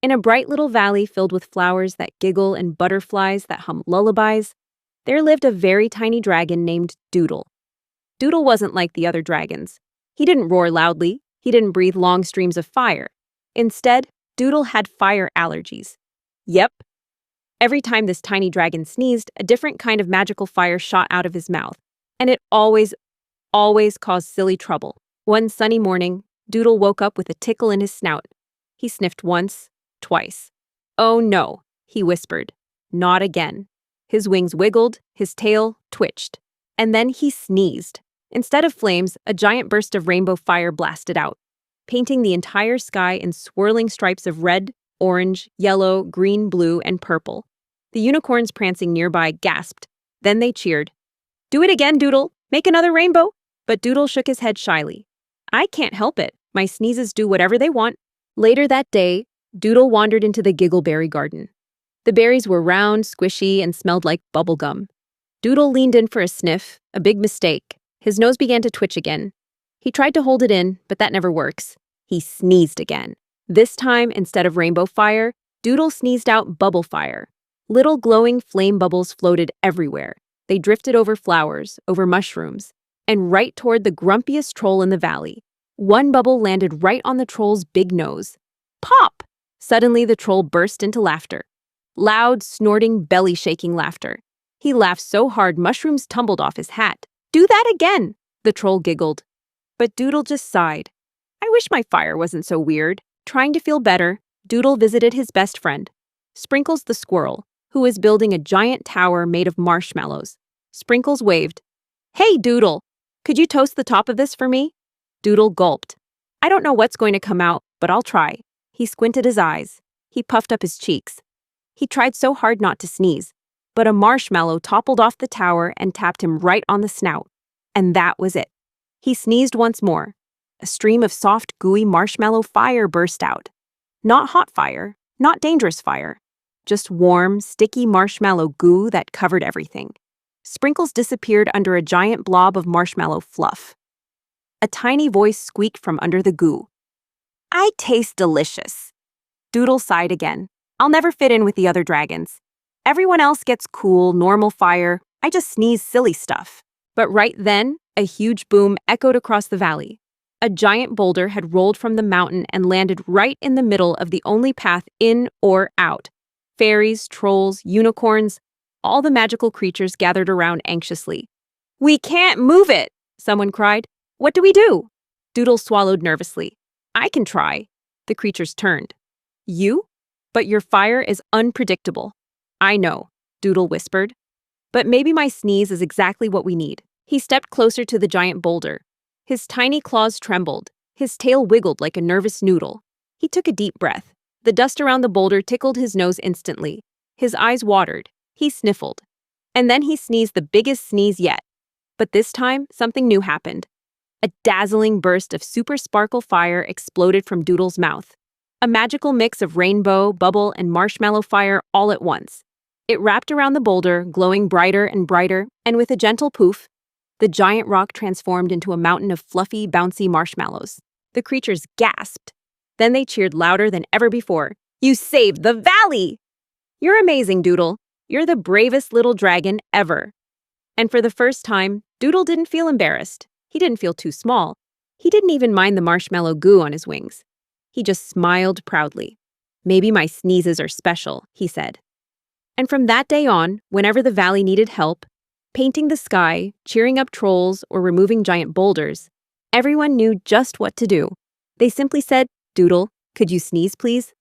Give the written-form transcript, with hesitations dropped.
In a bright little valley filled with flowers that giggle and butterflies that hum lullabies, there lived a very tiny dragon named Doodle. Doodle wasn't like the other dragons. He didn't roar loudly, he didn't breathe long streams of fire. Instead, Doodle had fire allergies. Yep. Every time this tiny dragon sneezed, a different kind of magical fire shot out of his mouth. And it always caused silly trouble. One sunny morning, Doodle woke up with a tickle in his snout. He sniffed once, twice. "Oh no," he whispered. "Not again." His wings wiggled, his tail twitched. And then he sneezed. Instead of flames, a giant burst of rainbow fire blasted out, painting the entire sky in swirling stripes of red, orange, yellow, green, blue, and purple. The unicorns prancing nearby gasped. Then they cheered. "Do it again, Doodle! Make another rainbow!" But Doodle shook his head shyly. "I can't help it. My sneezes do whatever they want." Later that day, Doodle wandered into the giggleberry garden. The berries were round, squishy, and smelled like bubble gum. Doodle leaned in for a sniff, a big mistake. His nose began to twitch again. He tried to hold it in, but that never works. He sneezed again. This time, instead of rainbow fire, Doodle sneezed out bubble fire. Little glowing flame bubbles floated everywhere. They drifted over flowers, over mushrooms, and right toward the grumpiest troll in the valley. One bubble landed right on the troll's big nose. Pop! Suddenly, the troll burst into laughter. Loud, snorting, belly-shaking laughter. He laughed so hard mushrooms tumbled off his hat. "Do that again!" the troll giggled. But Doodle just sighed. "I wish my fire wasn't so weird." Trying to feel better, Doodle visited his best friend, Sprinkles the squirrel, who was building a giant tower made of marshmallows. Sprinkles waved. "Hey, Doodle, could you toast the top of this for me?" Doodle gulped. "I don't know what's going to come out, but I'll try." He squinted his eyes. He puffed up his cheeks. He tried so hard not to sneeze, but a marshmallow toppled off the tower and tapped him right on the snout. And that was it. He sneezed once more. A stream of soft, gooey marshmallow fire burst out. Not hot fire, not dangerous fire. Just warm, sticky marshmallow goo that covered everything. Sprinkles disappeared under a giant blob of marshmallow fluff. A tiny voice squeaked from under the goo. "I taste delicious." Doodle sighed again. "I'll never fit in with the other dragons. Everyone else gets cool, normal fire. I just sneeze silly stuff." But right then, a huge boom echoed across the valley. A giant boulder had rolled from the mountain and landed right in the middle of the only path in or out. Fairies, trolls, unicorns, all the magical creatures gathered around anxiously. "We can't move it!" someone cried. "What do we do?" Doodle swallowed nervously. "I can try." The creatures turned. "You? But your fire is unpredictable." "I know," Doodle whispered. "But maybe my sneeze is exactly what we need." He stepped closer to the giant boulder. His tiny claws trembled. His tail wiggled like a nervous noodle. He took a deep breath. The dust around the boulder tickled his nose instantly. His eyes watered. He sniffled. And then he sneezed the biggest sneeze yet. But this time, something new happened. A dazzling burst of super sparkle fire exploded from Doodle's mouth. A magical mix of rainbow, bubble, and marshmallow fire all at once. It wrapped around the boulder, glowing brighter and brighter, and with a gentle poof, the giant rock transformed into a mountain of fluffy, bouncy marshmallows. The creatures gasped. Then they cheered louder than ever before. "You saved the valley!" "You're amazing, Doodle. You're the bravest little dragon ever." And for the first time, Doodle didn't feel embarrassed. He didn't feel too small. He didn't even mind the marshmallow goo on his wings. He just smiled proudly. "Maybe my sneezes are special," he said. And from that day on, whenever the valley needed help, painting the sky, cheering up trolls, or removing giant boulders, everyone knew just what to do. They simply said, "Doodle, could you sneeze, please?"